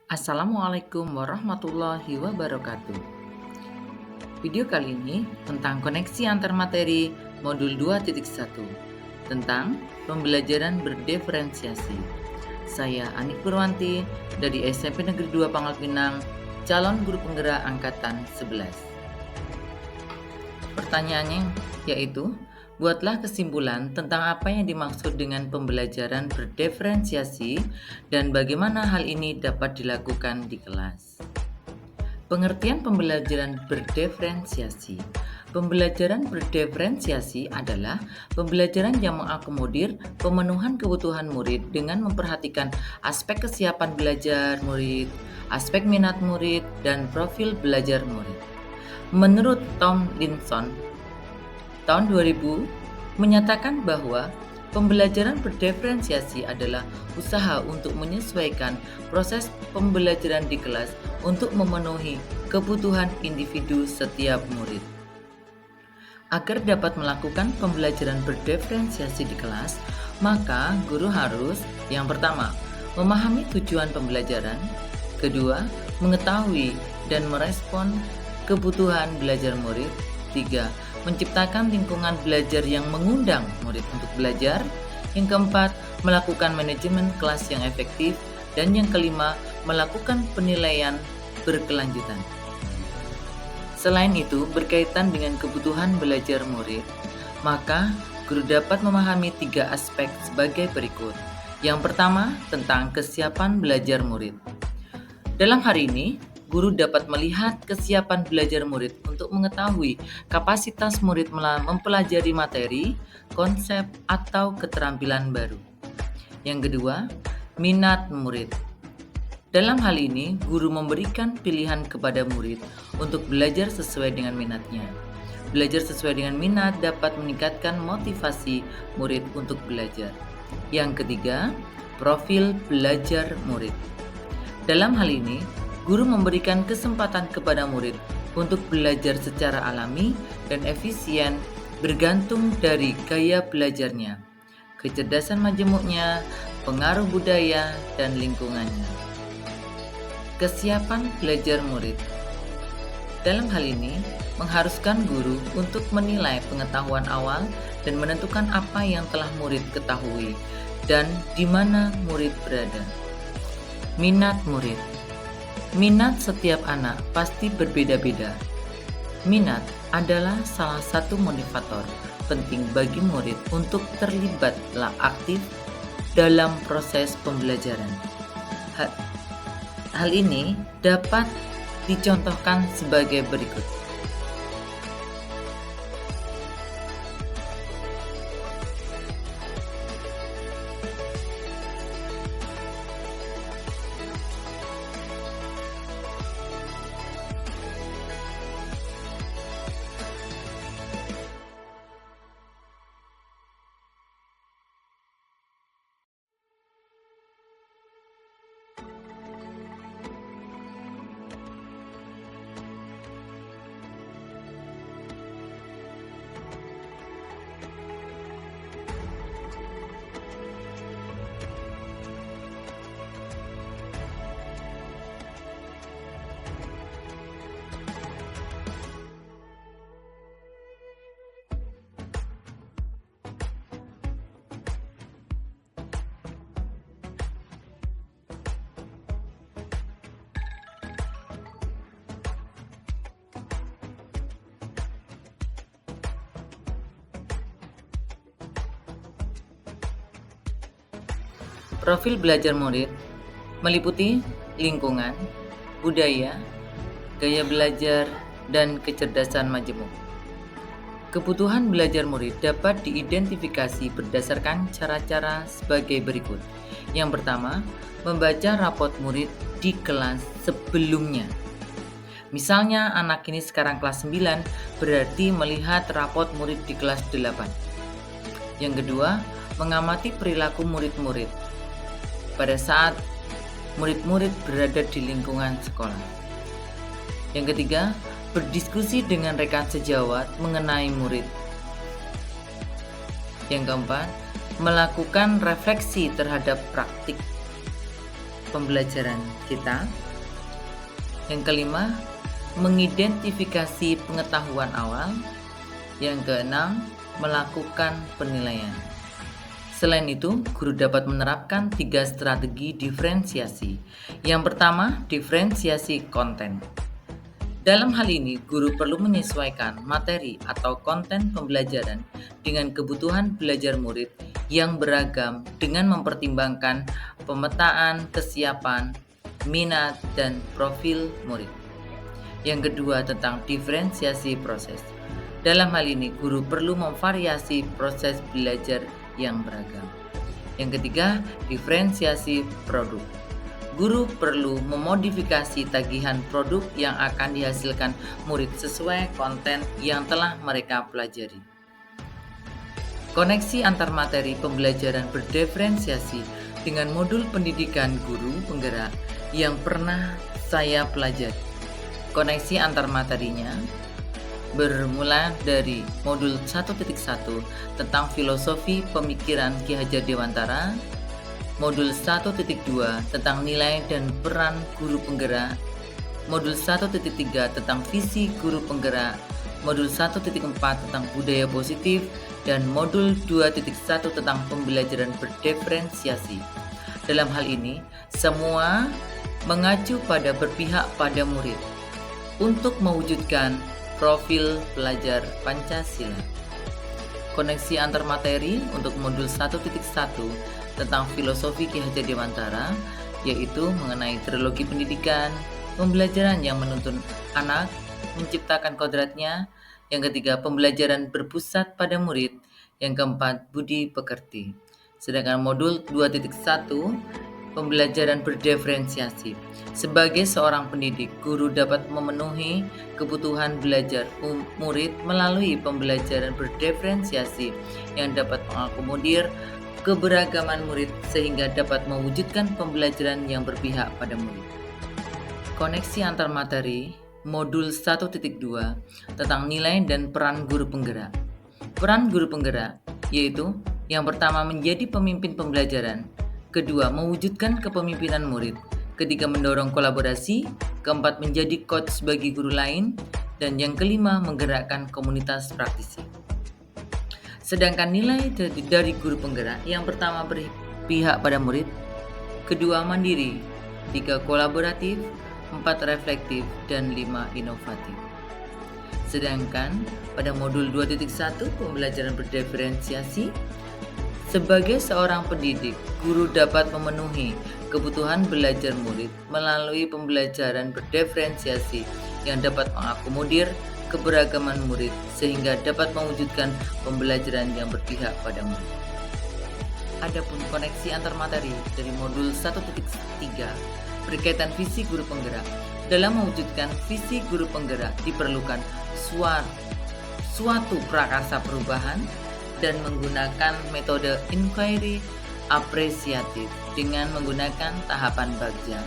Assalamualaikum warahmatullahi wabarakatuh. Video kali ini tentang koneksi antar materi modul 2.1 tentang pembelajaran berdiferensiasi. Saya Anik Purwanti dari SMP Negeri 2 Pangkal Pinang, calon guru penggerak angkatan 11. Pertanyaannya yaitu, buatlah kesimpulan tentang apa yang dimaksud dengan pembelajaran berdiferensiasi dan bagaimana hal ini dapat dilakukan di kelas. Pengertian pembelajaran berdiferensiasi. Pembelajaran berdiferensiasi adalah pembelajaran yang mengakomodir pemenuhan kebutuhan murid dengan memperhatikan aspek kesiapan belajar murid, aspek minat murid, dan profil belajar murid. Menurut Tomlinson, tahun 2000 menyatakan bahwa pembelajaran berdiferensiasi adalah usaha untuk menyesuaikan proses pembelajaran di kelas untuk memenuhi kebutuhan individu setiap murid. Agar dapat melakukan pembelajaran berdiferensiasi di kelas, maka guru harus yang pertama, memahami tujuan pembelajaran, kedua, mengetahui dan merespon kebutuhan belajar murid, tiga, menciptakan lingkungan belajar yang mengundang murid untuk belajar, yang keempat, melakukan manajemen kelas yang efektif, dan yang kelima, melakukan penilaian berkelanjutan. Selain itu, berkaitan dengan kebutuhan belajar murid, maka guru dapat memahami 3 aspek sebagai berikut. Yang pertama, tentang kesiapan belajar murid. Dalam hari ini, guru dapat melihat kesiapan belajar murid untuk mengetahui kapasitas murid mempelajari materi, konsep, atau keterampilan baru. Yang kedua, minat murid. Dalam hal ini, guru memberikan pilihan kepada murid untuk belajar sesuai dengan minatnya. Belajar sesuai dengan minat dapat meningkatkan motivasi murid untuk belajar. Yang ketiga, profil belajar murid. Dalam hal ini, guru memberikan kesempatan kepada murid untuk belajar secara alami dan efisien bergantung dari gaya belajarnya, kecerdasan majemuknya, pengaruh budaya, dan lingkungannya. Kesiapan belajar murid. Dalam hal ini, mengharuskan guru untuk menilai pengetahuan awal dan menentukan apa yang telah murid ketahui dan di mana murid berada. Minat murid. Minat setiap anak pasti berbeda-beda. Minat adalah salah satu motivator penting bagi murid untuk terlibatlah aktif dalam proses pembelajaran. Hal ini dapat dicontohkan sebagai berikut. Profil belajar murid meliputi lingkungan, budaya, gaya belajar, dan kecerdasan majemuk. Kebutuhan belajar murid dapat diidentifikasi berdasarkan cara-cara sebagai berikut. Yang pertama, membaca rapot murid di kelas sebelumnya. Misalnya anak ini sekarang kelas 9, berarti melihat rapot murid di kelas 8. Yang kedua, mengamati perilaku murid-murid pada saat murid-murid berada di lingkungan sekolah. Yang ketiga, berdiskusi dengan rekan sejawat mengenai murid. Yang keempat, melakukan refleksi terhadap praktik. pembelajaran kita. Yang kelima, mengidentifikasi pengetahuan awal. Yang keenam, melakukan penilaian. Selain itu, guru dapat menerapkan 3 strategi diferensiasi. Yang pertama, diferensiasi konten. Dalam hal ini, guru perlu menyesuaikan materi atau konten pembelajaran dengan kebutuhan belajar murid yang beragam dengan mempertimbangkan pemetaan kesiapan, minat, dan profil murid. Yang kedua, tentang diferensiasi proses. Dalam hal ini, guru perlu memvariasi proses belajar yang beragam. Yang ketiga, diferensiasi produk. Guru perlu memodifikasi tagihan produk yang akan dihasilkan murid sesuai konten yang telah mereka pelajari. Koneksi antar materi pembelajaran berdiferensiasi dengan modul pendidikan guru penggerak yang pernah saya pelajari. Koneksi antar materinya bermula dari modul 1.1 tentang filosofi pemikiran Ki Hajar Dewantara, modul 1.2 tentang nilai dan peran guru penggerak, modul 1.3 tentang visi guru penggerak, modul 1.4 tentang budaya positif, dan modul 2.1 tentang pembelajaran berdiferensiasi. Dalam hal ini, semua mengacu pada berpihak pada murid untuk mewujudkan profil pelajar Pancasila. Koneksi antar materi untuk modul 1.1 tentang filosofi Ki Hajar Dewantara, yaitu mengenai trilogi pendidikan, pembelajaran yang menuntun anak, menciptakan kodratnya. Yang ketiga, pembelajaran berpusat pada murid. Yang keempat, budi pekerti. Sedangkan modul 2.1, pembelajaran berdiferensiasi. Sebagai seorang pendidik, guru dapat memenuhi kebutuhan belajar murid melalui pembelajaran berdiferensiasi yang dapat mengakomodir keberagaman murid sehingga dapat mewujudkan pembelajaran yang berpihak pada murid. Koneksi antar materi modul 1.2 tentang nilai dan peran guru penggerak. Peran guru penggerak yaitu yang pertama menjadi pemimpin pembelajaran, kedua mewujudkan kepemimpinan murid, ketiga mendorong kolaborasi, keempat menjadi coach bagi guru lain, dan yang kelima menggerakkan komunitas praktisi. Sedangkan nilai dari guru penggerak yang pertama berpihak pada murid, kedua mandiri, tiga kolaboratif, 4 reflektif, dan 5 inovatif. Sedangkan pada modul 2.1 pembelajaran berdiferensiasi, sebagai seorang pendidik, guru dapat memenuhi kebutuhan belajar murid melalui pembelajaran berdiferensiasi yang dapat mengakomodir keberagaman murid sehingga dapat mewujudkan pembelajaran yang berpihak pada murid. Adapun koneksi antar materi dari modul 1.3 berkaitan visi guru penggerak. Dalam mewujudkan visi guru penggerak diperlukan suatu prakarsa perubahan dan menggunakan metode inquiry apresiatif dengan menggunakan tahapan bagja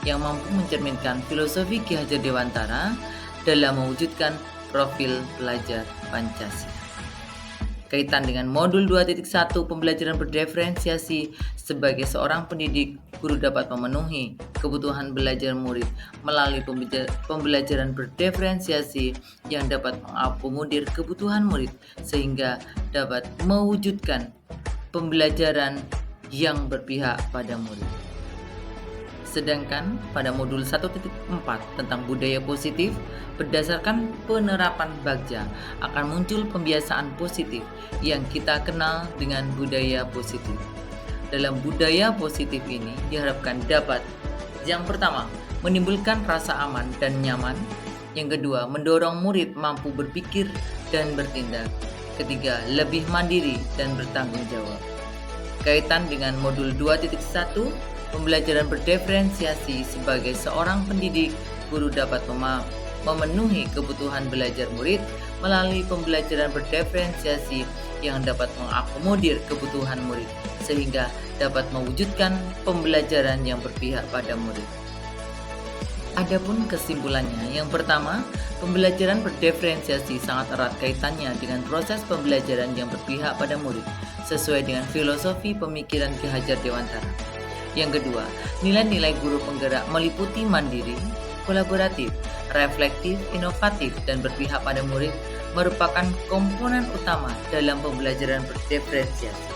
yang mampu mencerminkan filosofi Ki Hajar Dewantara dalam mewujudkan profil pelajar Pancasila. Kaitan dengan modul 2.1 pembelajaran berdiferensiasi, sebagai seorang pendidik, guru dapat memenuhi kebutuhan belajar murid melalui pembelajaran berdiferensiasi yang dapat mengakomodir kebutuhan murid sehingga dapat mewujudkan pembelajaran yang berpihak pada murid. Sedangkan pada modul 1.4 tentang budaya positif, berdasarkan penerapan bagja akan muncul pembiasaan positif yang kita kenal dengan budaya positif. Dalam budaya positif ini diharapkan dapat, yang pertama, menimbulkan rasa aman dan nyaman. Yang kedua, mendorong murid mampu berpikir dan bertindak. Ketiga, lebih mandiri dan bertanggung jawab. Kaitan dengan modul 2.1 pembelajaran berdiferensiasi, sebagai seorang pendidik, guru dapat memenuhi kebutuhan belajar murid melalui pembelajaran berdiferensiasi yang dapat mengakomodir kebutuhan murid sehingga dapat mewujudkan pembelajaran yang berpihak pada murid. Adapun kesimpulannya, yang pertama, pembelajaran berdiferensiasi sangat erat kaitannya dengan proses pembelajaran yang berpihak pada murid sesuai dengan filosofi pemikiran Ki Hajar Dewantara. Yang kedua, nilai-nilai guru penggerak meliputi mandiri, kolaboratif, reflektif, inovatif, dan berpihak pada murid merupakan komponen utama dalam pembelajaran berdiferensiasi.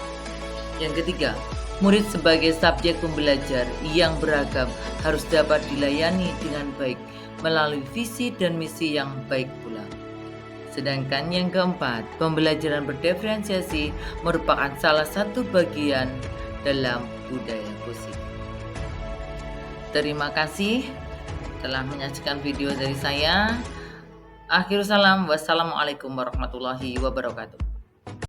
Yang ketiga, murid sebagai subjek pembelajar yang beragam harus dapat dilayani dengan baik melalui visi dan misi yang baik pula. Sedangkan yang keempat, pembelajaran berdiferensiasi merupakan salah satu bagian dalam budaya positif. Terima kasih telah menyaksikan video dari saya. Akhirul salam, wassalamualaikum warahmatullahi wabarakatuh.